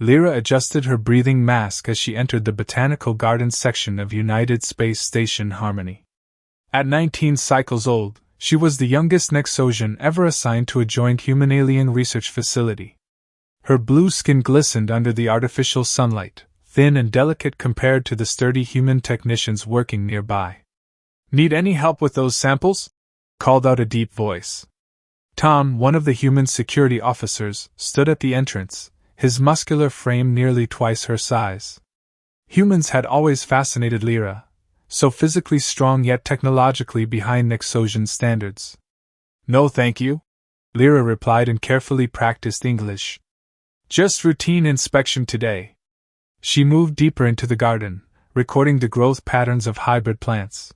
Lyra adjusted her breathing mask as she entered the Botanical Gardens section of United Space Station Harmony. At 19 cycles old, she was the youngest Nexosian ever assigned to a joint human-alien research facility. Her blue skin glistened under the artificial sunlight, thin and delicate compared to the sturdy human technicians working nearby. "Need any help with those samples?" called out a deep voice. Tom, one of the human security officers, stood at the entrance, his muscular frame nearly twice her size. Humans had always fascinated Lyra, so physically strong yet technologically behind Nexosian standards. "No thank you," Lyra replied in carefully practiced English. "Just routine inspection today." She moved deeper into the garden, recording the growth patterns of hybrid plants.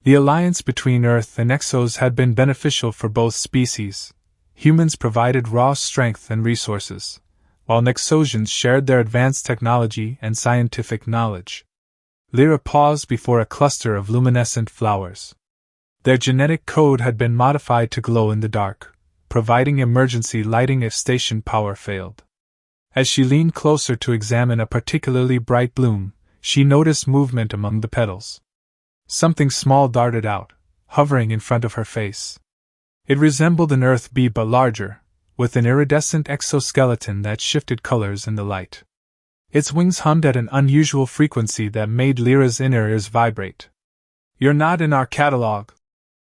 The alliance between Earth and Exos had been beneficial for both species. Humans provided raw strength and resources, while Nexosians shared their advanced technology and scientific knowledge. Lyra paused before a cluster of luminescent flowers. Their genetic code had been modified to glow in the dark, providing emergency lighting if station power failed. As she leaned closer to examine a particularly bright bloom, she noticed movement among the petals. Something small darted out, hovering in front of her face. It resembled an earth bee but larger, with an iridescent exoskeleton that shifted colors in the light. Its wings hummed at an unusual frequency that made Lyra's inner ears vibrate. "You're not in our catalog,"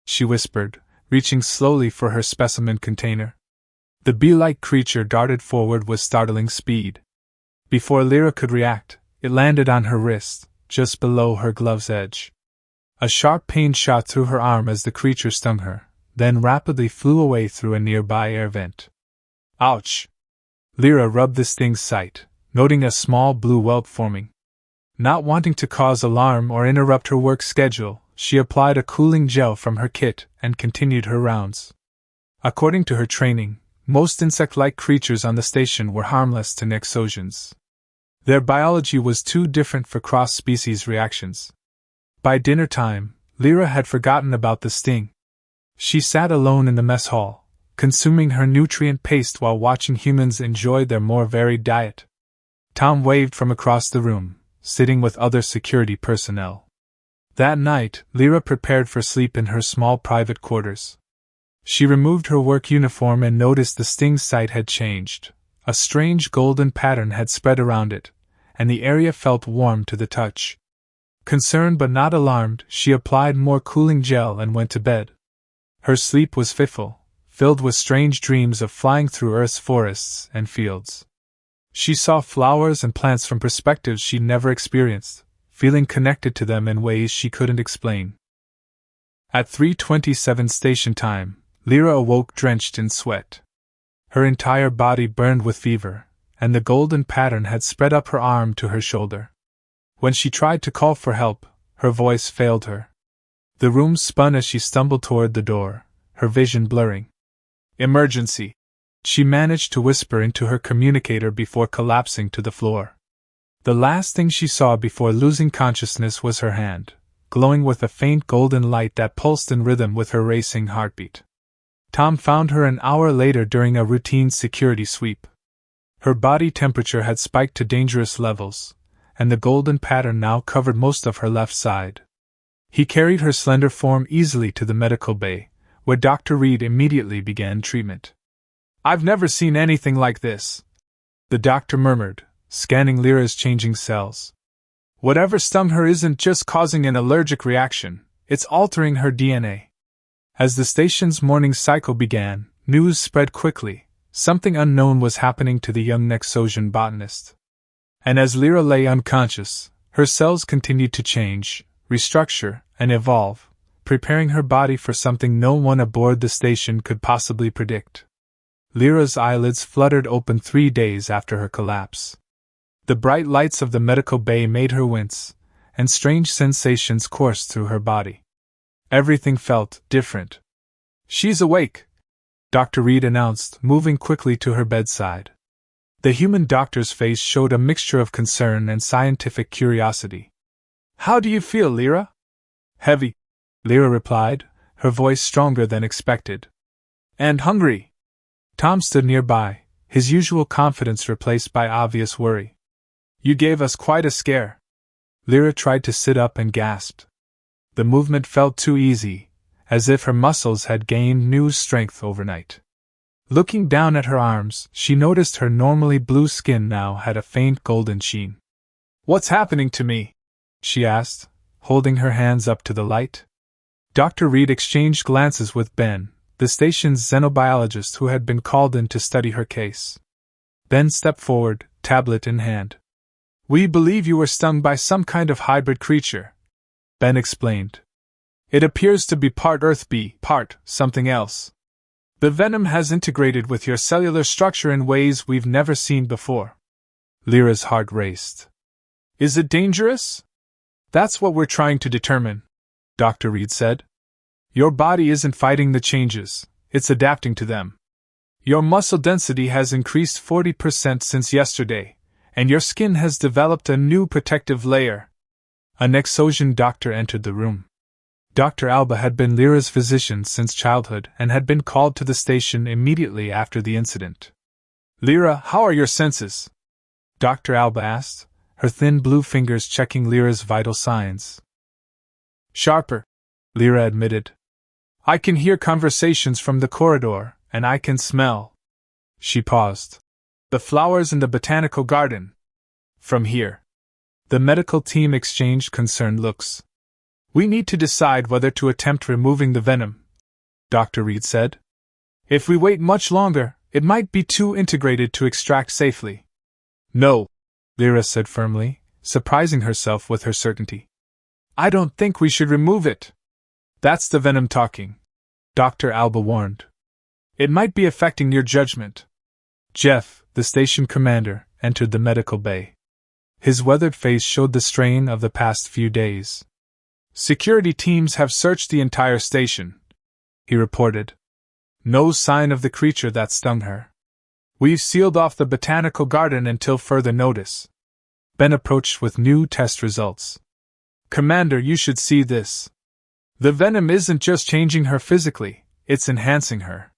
she whispered, reaching slowly for her specimen container. The bee-like creature darted forward with startling speed. Before Lyra could react, it landed on her wrist, just below her glove's edge. A sharp pain shot through her arm as the creature stung her, then rapidly flew away through a nearby air vent. "Ouch!" Lyra rubbed the sting's site, noting a small blue welt forming. Not wanting to cause alarm or interrupt her work schedule, she applied a cooling gel from her kit and continued her rounds. According to her training, most insect-like creatures on the station were harmless to Nexosians. Their biology was too different for cross-species reactions. By dinner time, Lyra had forgotten about the sting. She sat alone in the mess hall, consuming her nutrient paste while watching humans enjoy their more varied diet. Tom waved from across the room, sitting with other security personnel. That night, Lyra prepared for sleep in her small private quarters. She removed her work uniform and noticed the sting site had changed. A strange golden pattern had spread around it, and the area felt warm to the touch. Concerned but not alarmed, she applied more cooling gel and went to bed. Her sleep was fitful, filled with strange dreams of flying through Earth's forests and fields. She saw flowers and plants from perspectives she'd never experienced, feeling connected to them in ways she couldn't explain. At 3:27 station time, Lyra awoke drenched in sweat. Her entire body burned with fever, and the golden pattern had spread up her arm to her shoulder. When she tried to call for help, her voice failed her. The room spun as she stumbled toward the door, her vision blurring. "Emergency," she managed to whisper into her communicator before collapsing to the floor. The last thing she saw before losing consciousness was her hand, glowing with a faint golden light that pulsed in rhythm with her racing heartbeat. Tom found her an hour later during a routine security sweep. Her body temperature had spiked to dangerous levels, and the golden pattern now covered most of her left side. He carried her slender form easily to the medical bay, where Dr. Reed immediately began treatment. "I've never seen anything like this," the doctor murmured, scanning Lyra's changing cells. "Whatever stung her isn't just causing an allergic reaction, it's altering her DNA." As the station's morning cycle began, news spread quickly. Something unknown was happening to the young Nexosian botanist. And as Lyra lay unconscious, her cells continued to change, restructure, and evolve, preparing her body for something no one aboard the station could possibly predict. Lyra's eyelids fluttered open 3 days after her collapse. The bright lights of the medical bay made her wince, and strange sensations coursed through her body. Everything felt different. "She's awake," Dr. Reed announced, moving quickly to her bedside. The human doctor's face showed a mixture of concern and scientific curiosity. "How do you feel, Lyra?" "Heavy," Lyra replied, her voice stronger than expected. "And hungry." Tom stood nearby, his usual confidence replaced by obvious worry. You gave us quite a scare. Lyra tried to sit up and gasped. The movement felt too easy, as if her muscles had gained new strength overnight. Looking down at her arms, she noticed her normally blue skin now had a faint golden sheen. What's happening to me? She asked, holding her hands up to the light. Dr. Reed exchanged glances with Ben, the station's xenobiologist who had been called in to study her case. Ben stepped forward, tablet in hand. We believe you were stung by some kind of hybrid creature, Ben explained. It appears to be part Earth B, part something else. The venom has integrated with your cellular structure in ways we've never seen before. Lyra's heart raced. Is it dangerous? That's what we're trying to determine, Dr. Reed said. Your body isn't fighting the changes, it's adapting to them. Your muscle density has increased 40% since yesterday, and your skin has developed a new protective layer. A Nexosian doctor entered the room. Dr. Alba had been Lyra's physician since childhood and had been called to the station immediately after the incident. Lyra, how are your senses? Dr. Alba asked, her thin blue fingers checking Lyra's vital signs. Sharper, Lyra admitted. I can hear conversations from the corridor, and I can smell. She paused. The flowers in the botanical garden. From here. The medical team exchanged concerned looks. We need to decide whether to attempt removing the venom, Dr. Reed said. If we wait much longer, it might be too integrated to extract safely. No, Lyra said firmly, surprising herself with her certainty. I don't think we should remove it. That's the venom talking, Dr. Alba warned. It might be affecting your judgment. Jeff, the station commander, entered the medical bay. His weathered face showed the strain of the past few days. Security teams have searched the entire station, he reported. No sign of the creature that stung her. We've sealed off the botanical garden until further notice. Ben approached with new test results. Commander, you should see this. The venom isn't just changing her physically, it's enhancing her.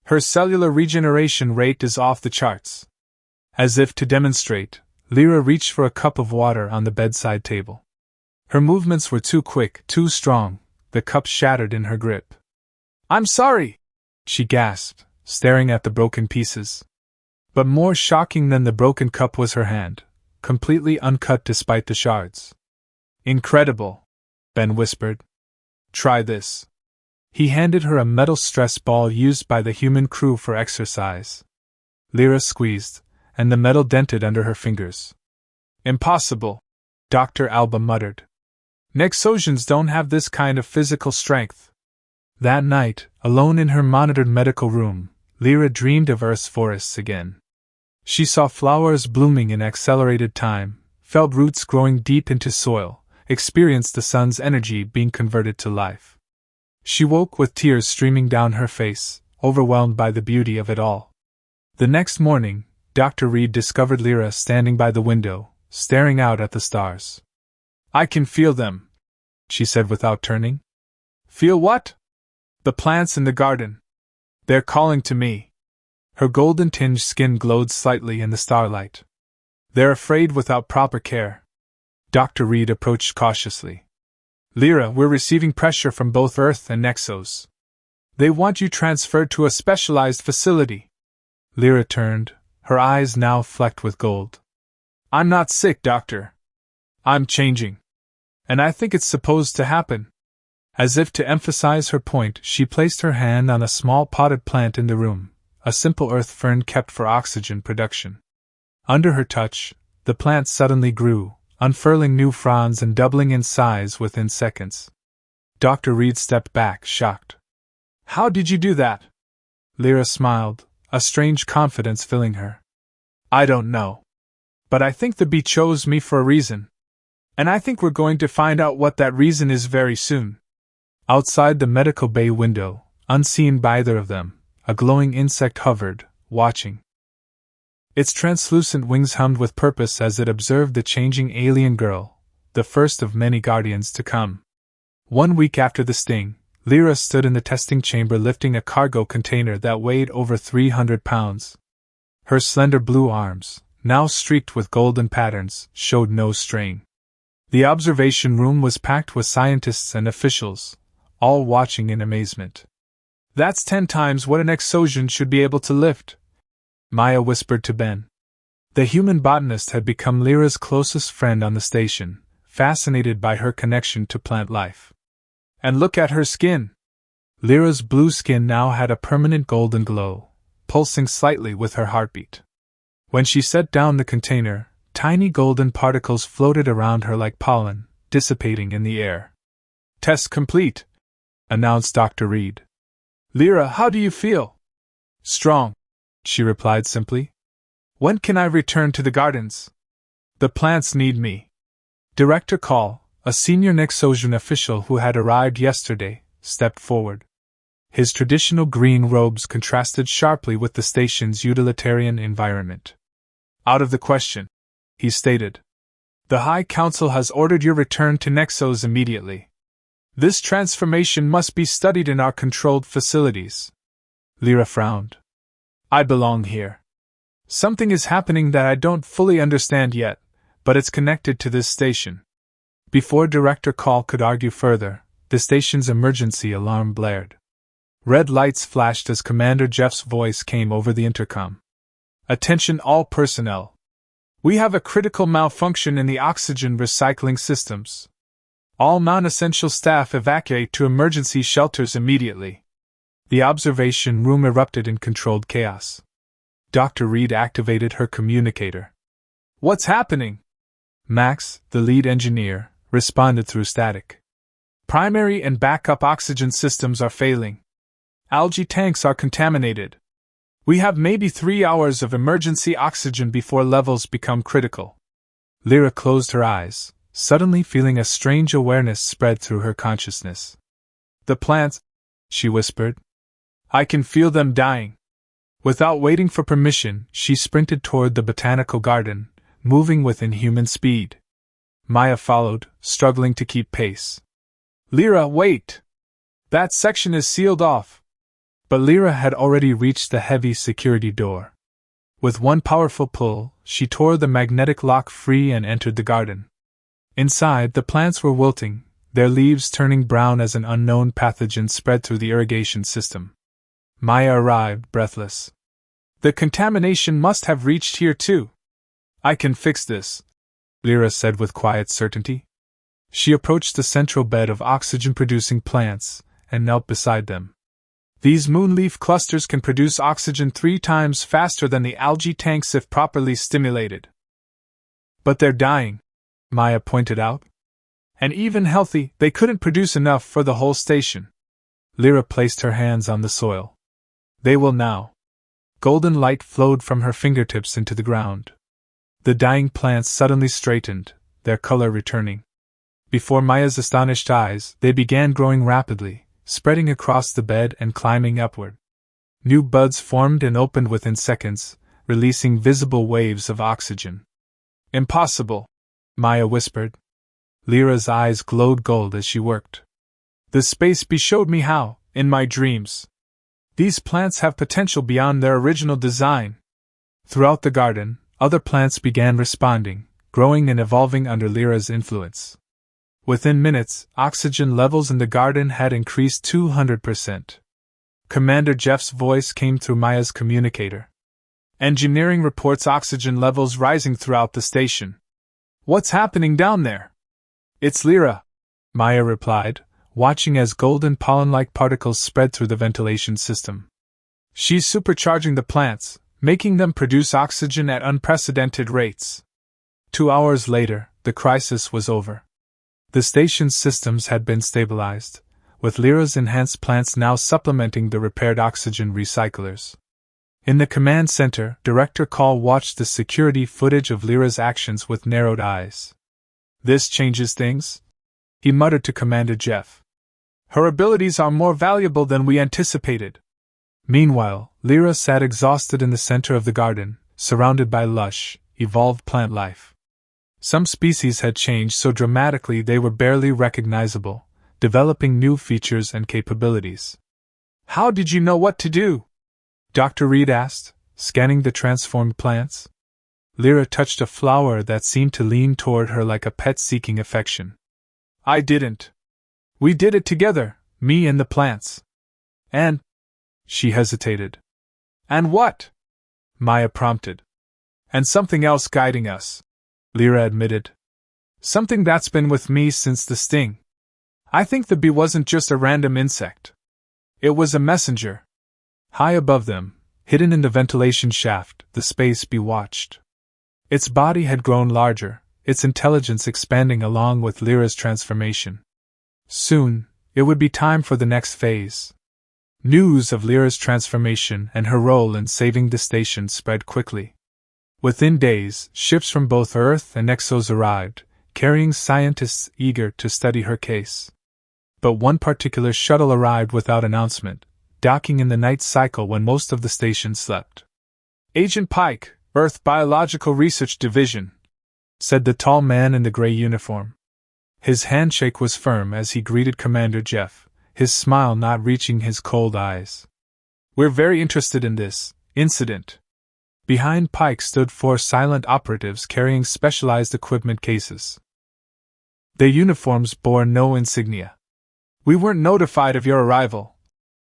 Her cellular regeneration rate is off the charts. As if to demonstrate, Lyra reached for a cup of water on the bedside table. Her movements were too quick, too strong, the cup shattered in her grip. I'm sorry, she gasped, staring at the broken pieces. But more shocking than the broken cup was her hand, completely uncut despite the shards. Incredible, Ben whispered. Try this. He handed her a metal stress ball used by the human crew for exercise. Lyra squeezed, and the metal dented under her fingers. Impossible, Dr. Alba muttered. Nexosians don't have this kind of physical strength. That night, alone in her monitored medical room, Lyra dreamed of Earth's forests again. She saw flowers blooming in accelerated time, felt roots growing deep into soil, experienced the sun's energy being converted to life. She woke with tears streaming down her face, overwhelmed by the beauty of it all. The next morning, Dr. Reed discovered Lyra standing by the window, staring out at the stars. I can feel them, she said without turning. Feel what? The plants in the garden. They're calling to me. Her golden-tinged skin glowed slightly in the starlight. They're afraid without proper care. Dr. Reed approached cautiously. Lyra, we're receiving pressure from both Earth and Nexos. They want you transferred to a specialized facility. Lyra turned, her eyes now flecked with gold. I'm not sick, Doctor. I'm changing. And I think it's supposed to happen. As if to emphasize her point, she placed her hand on a small potted plant in the room, a simple earth fern kept for oxygen production. Under her touch, the plant suddenly grew, unfurling new fronds and doubling in size within seconds. Dr. Reed stepped back, shocked. How did you do that? Lyra smiled, a strange confidence filling her. I don't know. But I think the bee chose me for a reason. And I think we're going to find out what that reason is very soon. Outside the medical bay window, unseen by either of them, a glowing insect hovered, watching. Its translucent wings hummed with purpose as it observed the changing alien girl, the first of many guardians to come. 1 week after the sting, Lyra stood in the testing chamber lifting a cargo container that weighed over 300 pounds. Her slender blue arms, now streaked with golden patterns, showed no strain. The observation room was packed with scientists and officials, all watching in amazement. "That's 10 times what an exosion should be able to lift," Maya whispered to Ben. The human botanist had become Lyra's closest friend on the station, fascinated by her connection to plant life. "And look at her skin!" Lyra's blue skin now had a permanent golden glow, pulsing slightly with her heartbeat. When she set down the container, tiny golden particles floated around her like pollen, dissipating in the air. "Test complete," announced Dr. Reed. "Lyra, how do you feel?" "Strong," she replied simply. "When can I return to the gardens?" "The plants need me." Director Call, a senior Nexosian official who had arrived yesterday, stepped forward. His traditional green robes contrasted sharply with the station's utilitarian environment. "Out of the question," he stated. "The High Council has ordered your return to Nexos immediately. This transformation must be studied in our controlled facilities." Lyra frowned. "I belong here. Something is happening that I don't fully understand yet, but it's connected to this station." Before Director Call could argue further, the station's emergency alarm blared. Red lights flashed as Commander Jeff's voice came over the intercom. "Attention all personnel. We have a critical malfunction in the oxygen recycling systems. All non-essential staff evacuate to emergency shelters immediately." The observation room erupted in controlled chaos. Dr. Reed activated her communicator. "What's happening?" Max, the lead engineer, responded through static. "Primary and backup oxygen systems are failing. Algae tanks are contaminated. We have maybe 3 hours of emergency oxygen before levels become critical." Lyra closed her eyes, suddenly feeling a strange awareness spread through her consciousness. "The plants," she whispered. "I can feel them dying." Without waiting for permission, she sprinted toward the botanical garden, moving with inhuman speed. Maya followed, struggling to keep pace. "Lyra, wait! That section is sealed off." But Lyra had already reached the heavy security door. With one powerful pull, she tore the magnetic lock free and entered the garden. Inside, the plants were wilting, their leaves turning brown as an unknown pathogen spread through the irrigation system. Maya arrived, breathless. "The contamination must have reached here too." "I can fix this," Lyra said with quiet certainty. She approached the central bed of oxygen-producing plants and knelt beside them. "These moonleaf clusters can produce oxygen 3 times faster than the algae tanks if properly stimulated." "But they're dying," Maya pointed out. "And even healthy, they couldn't produce enough for the whole station." Lyra placed her hands on the soil. "They will now." Golden light flowed from her fingertips into the ground. The dying plants suddenly straightened, their color returning. Before Maya's astonished eyes, they began growing rapidly, spreading across the bed and climbing upward. New buds formed and opened within seconds, releasing visible waves of oxygen. "Impossible," Maya whispered. Lyra's eyes glowed gold as she worked. "The space bee showed me how, in my dreams. These plants have potential beyond their original design." Throughout the garden, other plants began responding, growing and evolving under Lyra's influence. Within minutes, oxygen levels in the garden had increased 200%. Commander Jeff's voice came through Maya's communicator. "Engineering reports oxygen levels rising throughout the station. What's happening down there?" "It's Lyra," Maya replied, watching as golden pollen-like particles spread through the ventilation system. "She's supercharging the plants, making them produce oxygen at unprecedented rates." 2 hours later, the crisis was over. The station's systems had been stabilized, with Lyra's enhanced plants now supplementing the repaired oxygen recyclers. In the command center, Director Call watched the security footage of Lyra's actions with narrowed eyes. "This changes things," he muttered to Commander Jeff. "Her abilities are more valuable than we anticipated." Meanwhile, Lyra sat exhausted in the center of the garden, surrounded by lush, evolved plant life. Some species had changed so dramatically they were barely recognizable, developing new features and capabilities. "How did you know what to do?" Dr. Reed asked, scanning the transformed plants. Lyra touched a flower that seemed to lean toward her like a pet seeking affection. I didn't. We did it together, me and the plants. And... She hesitated. And what? Maya prompted. And something else guiding us, Lyra admitted. Something that's been with me since the sting. I think the bee wasn't just a random insect. It was a messenger. High above them, hidden in the ventilation shaft, the space bee watched. Its body had grown larger, its intelligence expanding along with Lyra's transformation. Soon, it would be time for the next phase. News of Lyra's transformation and her role in saving the station spread quickly. Within days, ships from both Earth and Exos arrived, carrying scientists eager to study her case. But one particular shuttle arrived without announcement, docking in the night cycle when most of the station slept. Agent Pike, Earth Biological Research Division, said the tall man in the gray uniform. His handshake was firm as he greeted Commander Jeff, his smile not reaching his cold eyes. We're very interested in this incident. Behind Pike stood 4 silent operatives carrying specialized equipment cases. Their uniforms bore no insignia. We weren't notified of your arrival,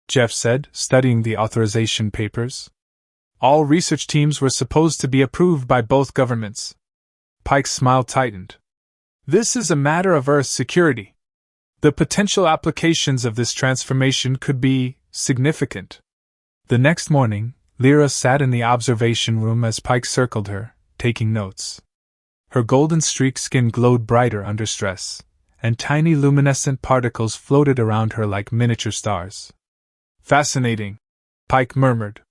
Jeff said, studying the authorization papers. All research teams were supposed to be approved by both governments. Pike's smile tightened. This is a matter of Earth security. The potential applications of this transformation could be significant. The next morning, Lyra sat in the observation room as Pike circled her, taking notes. Her golden-streaked skin glowed brighter under stress, and tiny luminescent particles floated around her like miniature stars. Fascinating, Pike murmured.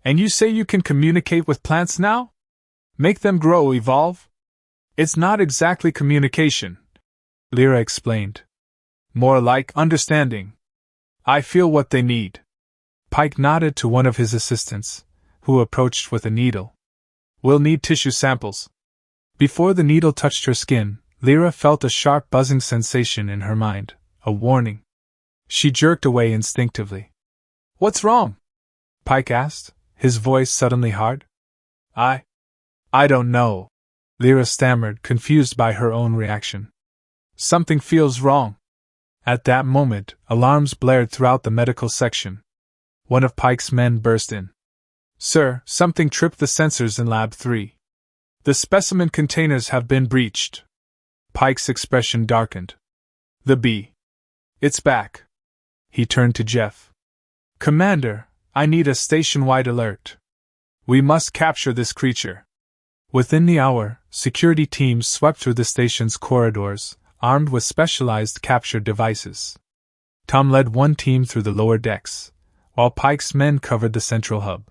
And you say you can communicate with plants now? Make them grow, evolve? It's not exactly communication, Lyra explained. More like understanding. I feel what they need. Pike nodded to one of his assistants, who approached with a needle. We'll need tissue samples. Before the needle touched her skin, Lyra felt a sharp buzzing sensation in her mind, a warning. She jerked away instinctively. What's wrong? Pike asked, his voice suddenly hard. I don't know, Lyra stammered, confused by her own reaction. Something feels wrong. At that moment, alarms blared throughout the medical section. One of Pike's men burst in. Sir, something tripped the sensors in Lab 3. The specimen containers have been breached. Pike's expression darkened. The bee. It's back. He turned to Jeff. Commander, I need a station-wide alert. We must capture this creature. Within the hour, security teams swept through the station's corridors, armed with specialized capture devices. Tom led one team through the lower decks, while Pike's men covered the central hub.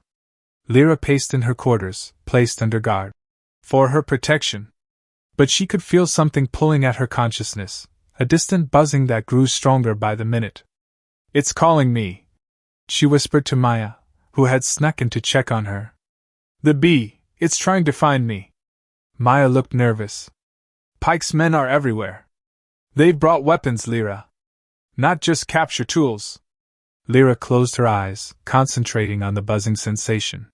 Lyra paced in her quarters, placed under guard. For her protection. But she could feel something pulling at her consciousness, a distant buzzing that grew stronger by the minute. It's calling me, she whispered to Maya, who had snuck in to check on her. The bee, it's trying to find me. Maya looked nervous. Pike's men are everywhere. They've brought weapons, Lyra. Not just capture tools. Lyra closed her eyes, concentrating on the buzzing sensation.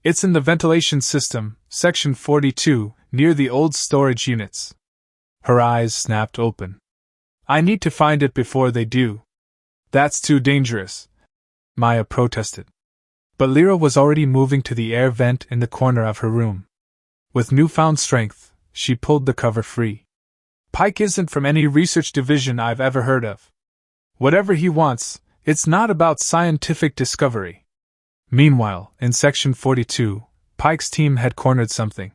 It's in the ventilation system, section 42, near the old storage units. Her eyes snapped open. I need to find it before they do. That's too dangerous, Maya protested. But Lyra was already moving to the air vent in the corner of her room. With newfound strength, she pulled the cover free. Pike isn't from any research division I've ever heard of. Whatever he wants, it's not about scientific discovery. Meanwhile, in Section 42, Pike's team had cornered something.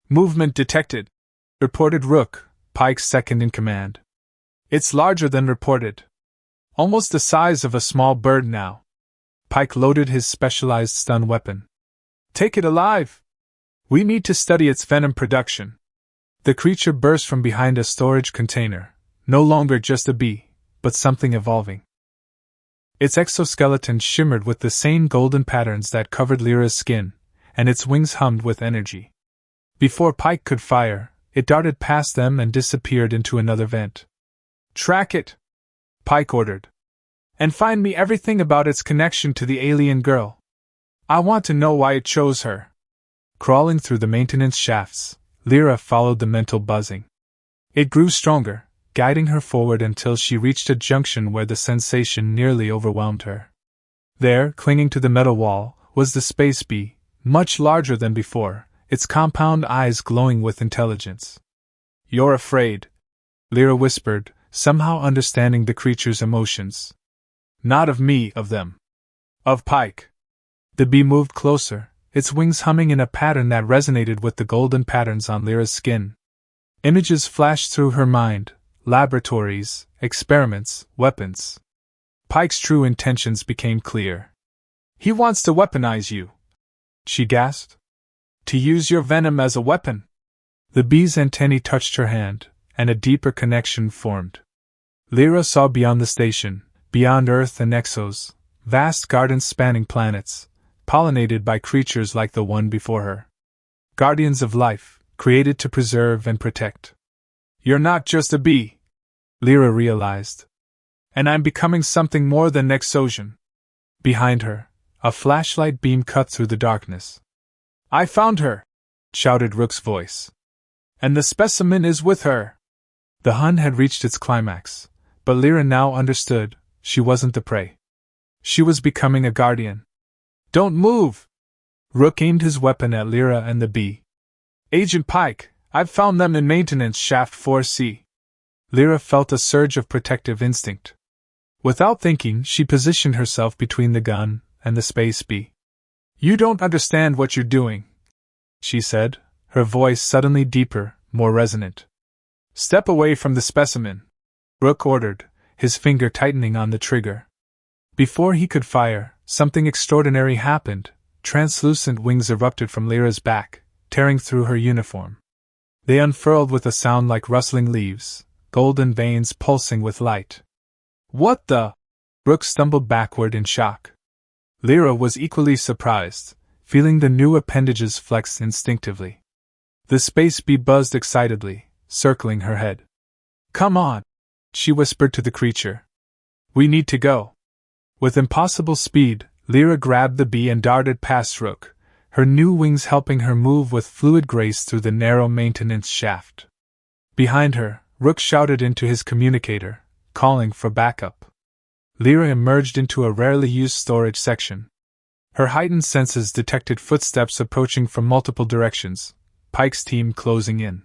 Movement detected, reported Rook, Pike's second-in-command. It's larger than reported. Almost the size of a small bird now. Pike loaded his specialized stun weapon. Take it alive! We need to study its venom production. The creature burst from behind a storage container, no longer just a bee, but something evolving. Its exoskeleton shimmered with the same golden patterns that covered Lyra's skin, and its wings hummed with energy. Before Pike could fire, it darted past them and disappeared into another vent. Track it! Pike ordered. And find me everything about its connection to the alien girl. I want to know why it chose her. Crawling through the maintenance shafts, Lyra followed the mental buzzing. It grew stronger, guiding her forward until she reached a junction where the sensation nearly overwhelmed her. There, clinging to the metal wall, was the space bee, much larger than before, its compound eyes glowing with intelligence. You're afraid, Lyra whispered, somehow understanding the creature's emotions. Not of me, of them. Of Pike. The bee moved closer, its wings humming in a pattern that resonated with the golden patterns on Lyra's skin. Images flashed through her mind: laboratories, experiments, weapons. Pike's true intentions became clear. He wants to weaponize you, she gasped. To use your venom as a weapon. The bee's antennae touched her hand, and a deeper connection formed. Lyra saw beyond the station, beyond Earth and Exos, vast gardens spanning planets, pollinated by creatures like the one before her. Guardians of life, created to preserve and protect. You're not just a bee, Lyra realized. And I'm becoming something more than Exosian. Behind her, a flashlight beam cut through the darkness. I found her, shouted Rook's voice. And the specimen is with her. The hunt had reached its climax, but Lyra now understood, she wasn't the prey. She was becoming a guardian. Don't move! Rook aimed his weapon at Lyra and the bee. Agent Pike, I've found them in maintenance shaft 4C. Lyra felt a surge of protective instinct. Without thinking, she positioned herself between the gun and the space bee. You don't understand what you're doing, she said, her voice suddenly deeper, more resonant. Step away from the specimen, Rook ordered, his finger tightening on the trigger. Before he could fire, something extraordinary happened. Translucent wings erupted from Lyra's back, tearing through her uniform. They unfurled with a sound like rustling leaves, golden veins pulsing with light. What the? Rook stumbled backward in shock. Lyra was equally surprised, feeling the new appendages flex instinctively. The space bee buzzed excitedly, circling her head. Come on, she whispered to the creature. We need to go. With impossible speed, Lyra grabbed the bee and darted past Rook, her new wings helping her move with fluid grace through the narrow maintenance shaft. Behind her, Rook shouted into his communicator, calling for backup. Lyra emerged into a rarely used storage section. Her heightened senses detected footsteps approaching from multiple directions, Pike's team closing in.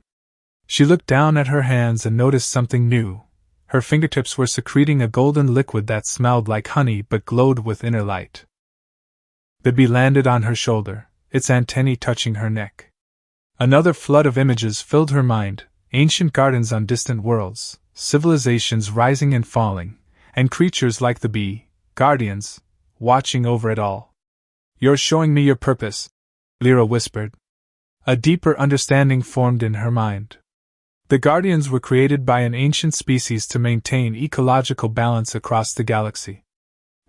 She looked down at her hands and noticed something new. Her fingertips were secreting a golden liquid that smelled like honey but glowed with inner light. The bee landed on her shoulder, its antennae touching her neck. Another flood of images filled her mind: ancient gardens on distant worlds, civilizations rising and falling, and creatures like the bee, guardians, watching over it all. You're showing me your purpose, Lyra whispered. A deeper understanding formed in her mind. The Guardians were created by an ancient species to maintain ecological balance across the galaxy.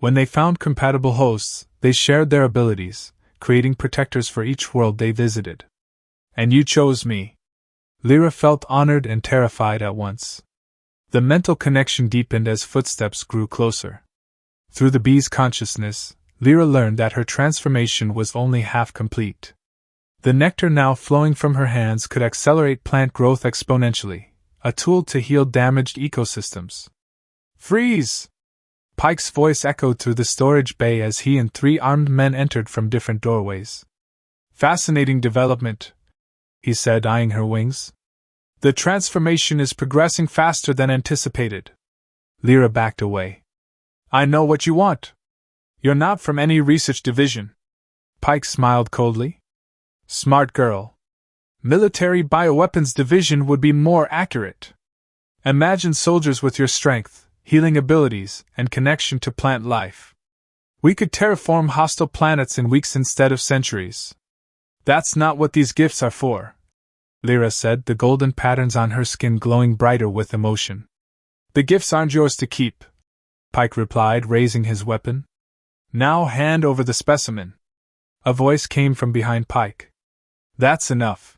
When they found compatible hosts, they shared their abilities, creating protectors for each world they visited. And you chose me. Lyra felt honored and terrified at once. The mental connection deepened as footsteps grew closer. Through the bee's consciousness, Lyra learned that her transformation was only half complete. The nectar now flowing from her hands could accelerate plant growth exponentially, a tool to heal damaged ecosystems. Freeze! Pike's voice echoed through the storage bay as he and 3 armed men entered from different doorways. Fascinating development, he said, eyeing her wings. The transformation is progressing faster than anticipated. Lyra backed away. I know what you want. You're not from any research division. Pike smiled coldly. Smart girl. Military bioweapons division would be more accurate. Imagine soldiers with your strength, healing abilities, and connection to plant life. We could terraform hostile planets in weeks instead of centuries. That's not what these gifts are for, Lyra said, the golden patterns on her skin glowing brighter with emotion. The gifts aren't yours to keep, Pike replied, raising his weapon. Now hand over the specimen. A voice came from behind Pike. That's enough.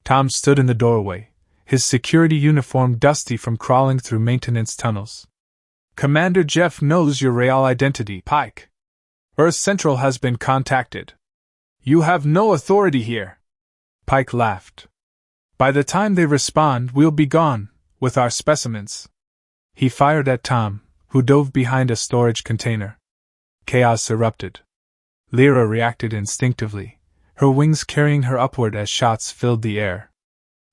Tom stood in the doorway, his security uniform dusty from crawling through maintenance tunnels. Commander Jeff knows your real identity, Pike. Earth Central has been contacted. You have no authority here. Pike laughed. By the time they respond, we'll be gone, with our specimens. He fired at Tom, who dove behind a storage container. Chaos erupted. Lyra reacted instinctively, her wings carrying her upward as shots filled the air.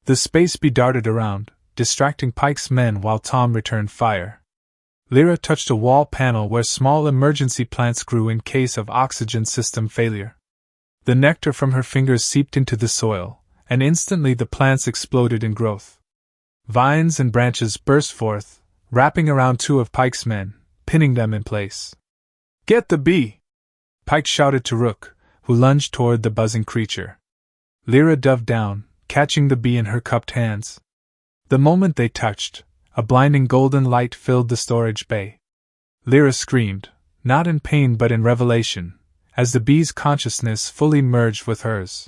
The space bee darted around, distracting Pike's men while Tom returned fire. Lyra touched a wall panel where small emergency plants grew in case of oxygen system failure. The nectar from her fingers seeped into the soil, and instantly the plants exploded in growth. Vines and branches burst forth, wrapping around two of Pike's men, pinning them in place. Get the bee! Pike shouted to Rook, who lunged toward the buzzing creature. Lyra dove down, catching the bee in her cupped hands. The moment they touched, a blinding golden light filled the storage bay. Lyra screamed, not in pain but in revelation, as the bee's consciousness fully merged with hers.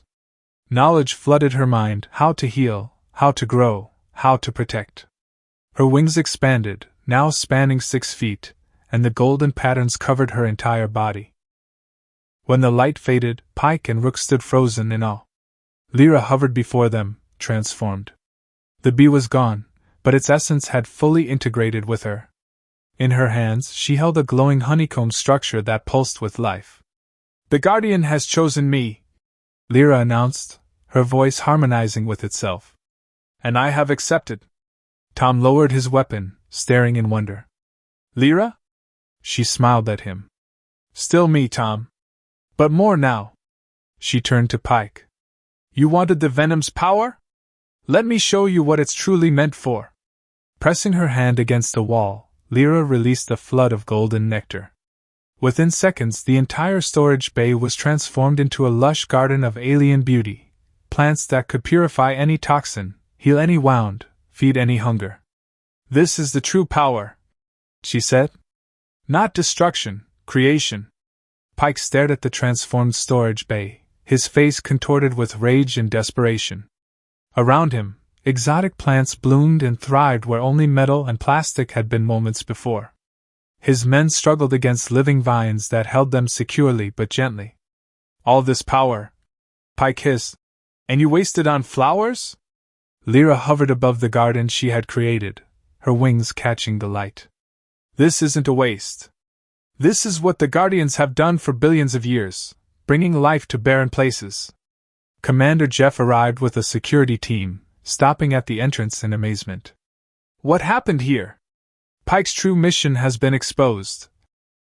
Knowledge flooded her mind: how to heal, how to grow, how to protect. Her wings expanded, now spanning 6 feet, and the golden patterns covered her entire body. When the light faded, Pike and Rook stood frozen in awe. Lyra hovered before them, transformed. The bee was gone, but its essence had fully integrated with her. In her hands, she held a glowing honeycomb structure that pulsed with life. The Guardian has chosen me, Lyra announced, her voice harmonizing with itself. And I have accepted. Tom lowered his weapon, staring in wonder. Lyra? She smiled at him. Still me, Tom. But more now. She turned to Pike. You wanted the venom's power? Let me show you what it's truly meant for. Pressing her hand against the wall, Lyra released a flood of golden nectar. Within seconds, the entire storage bay was transformed into a lush garden of alien beauty, plants that could purify any toxin, heal any wound, feed any hunger. This is the true power, she said. Not destruction, creation. Pike stared at the transformed storage bay, his face contorted with rage and desperation. Around him, exotic plants bloomed and thrived where only metal and plastic had been moments before. His men struggled against living vines that held them securely but gently. All this power, Pike hissed, and you wasted on flowers? Lyra hovered above the garden she had created, her wings catching the light. This isn't a waste. This is what the Guardians have done for billions of years, bringing life to barren places. Commander Jeff arrived with a security team, stopping at the entrance in amazement. What happened here? Pike's true mission has been exposed,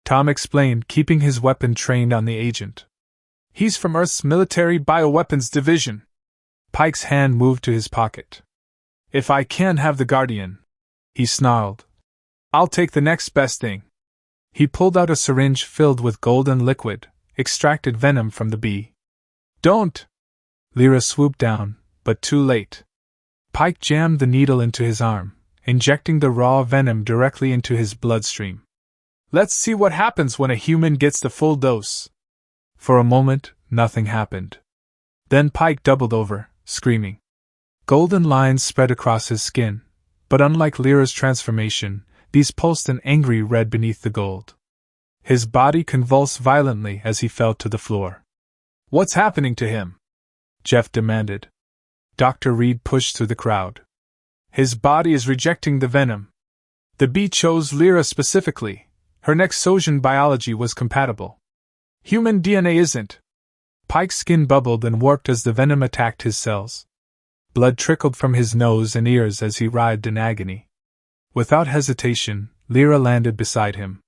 Tom explained, keeping his weapon trained on the agent. He's from Earth's military bioweapons division. Pike's hand moved to his pocket. If I can't have the Guardian, he snarled, I'll take the next best thing. He pulled out a syringe filled with golden liquid, extracted venom from the bee. Don't! Lyra swooped down, but too late. Pike jammed the needle into his arm, injecting the raw venom directly into his bloodstream. Let's see what happens when a human gets the full dose. For a moment, nothing happened. Then Pike doubled over, screaming. Golden lines spread across his skin, but unlike Lyra's transformation, these pulsed an angry red beneath the gold. His body convulsed violently as he fell to the floor. What's happening to him? Jeff demanded. Dr. Reed pushed through the crowd. His body is rejecting the venom. The bee chose Lyra specifically. Her Nexosian biology was compatible. Human DNA isn't. Pike's skin bubbled and warped as the venom attacked his cells. Blood trickled from his nose and ears as he writhed in agony. Without hesitation, Lyra landed beside him.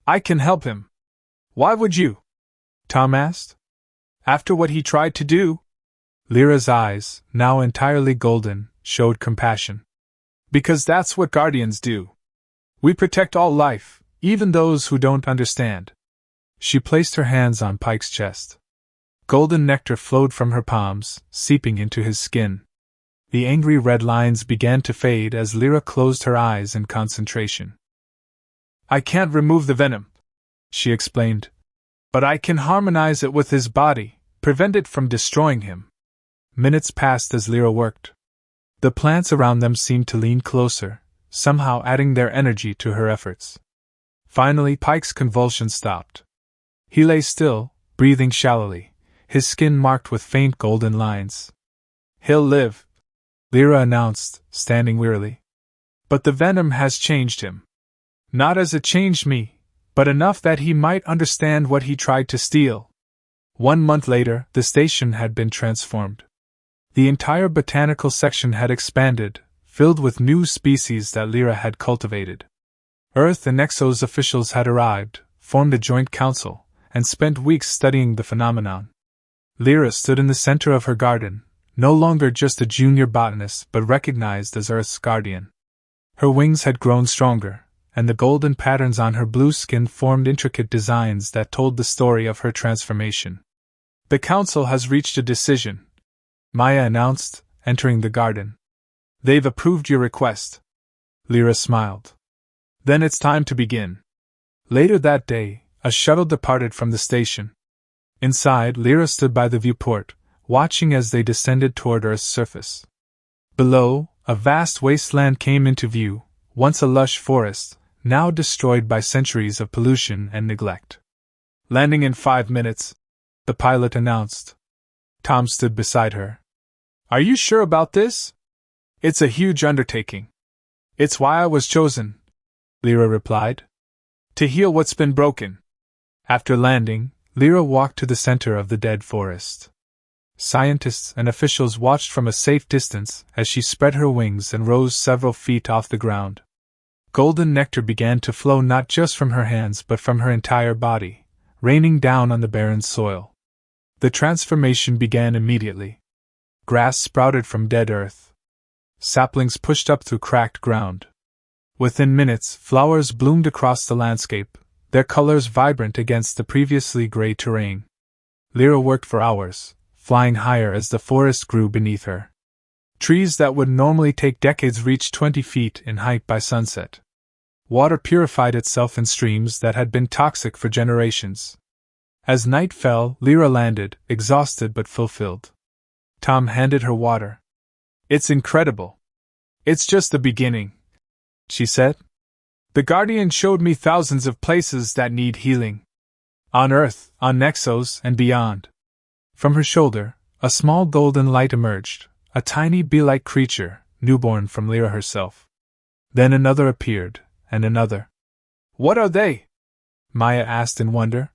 I can help him. Why would you? Tom asked. After what he tried to do? Lyra's eyes, now entirely golden, showed compassion. Because that's what Guardians do. We protect all life, even those who don't understand. She placed her hands on Pike's chest. Golden nectar flowed from her palms, seeping into his skin. The angry red lines began to fade as Lyra closed her eyes in concentration. I can't remove the venom, she explained, but I can harmonize it with his body, prevent it from destroying him. Minutes passed as Lyra worked. The plants around them seemed to lean closer, somehow adding their energy to her efforts. Finally, Pike's convulsions stopped. He lay still, breathing shallowly, his skin marked with faint golden lines. "He'll live," Lyra announced, standing wearily. "But the venom has changed him. Not as it changed me, but enough that he might understand what he tried to steal." 1 month later, the station had been transformed. The entire botanical section had expanded, filled with new species that Lyra had cultivated. Earth and Exos officials had arrived, formed a joint council, and spent weeks studying the phenomenon. Lyra stood in the center of her garden, no longer just a junior botanist but recognized as Earth's guardian. Her wings had grown stronger, and the golden patterns on her blue skin formed intricate designs that told the story of her transformation. "The council has reached a decision," Maya announced, entering the garden. "They've approved your request." Lyra smiled. "Then it's time to begin." Later that day, a shuttle departed from the station. Inside, Lyra stood by the viewport, watching as they descended toward Earth's surface. Below, a vast wasteland came into view, once a lush forest, now destroyed by centuries of pollution and neglect. "Landing in 5 minutes," the pilot announced. Tom stood beside her. "Are you sure about this?" "It's a huge undertaking." "It's why I was chosen," Lyra replied. "To heal what's been broken." After landing, Lyra walked to the center of the dead forest. Scientists and officials watched from a safe distance as she spread her wings and rose several feet off the ground. Golden nectar began to flow not just from her hands but from her entire body, raining down on the barren soil. The transformation began immediately. Grass sprouted from dead earth. Saplings pushed up through cracked ground. Within minutes, flowers bloomed across the landscape, their colors vibrant against the previously gray terrain. Lyra worked for hours, flying higher as the forest grew beneath her. Trees that would normally take decades reached 20 feet in height by sunset. Water purified itself in streams that had been toxic for generations. As night fell, Lyra landed, exhausted but fulfilled. Tom handed her water. "It's incredible. It's just the beginning," she said. "The Guardian showed me thousands of places that need healing. On Earth, on Nexos, and beyond." From her shoulder, a small golden light emerged, a tiny bee-like creature, newborn from Lyra herself. Then another appeared, and another. "What are they?" Maya asked in wonder.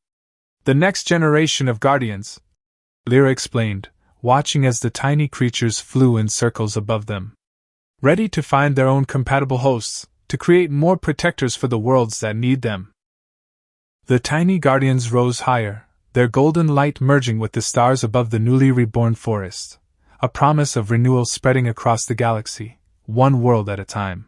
"The next generation of Guardians," Lyra explained, watching as the tiny creatures flew in circles above them. "Ready to find their own compatible hosts, to create more protectors for the worlds that need them." The tiny Guardians rose higher, their golden light merging with the stars above the newly reborn forest, a promise of renewal spreading across the galaxy, one world at a time.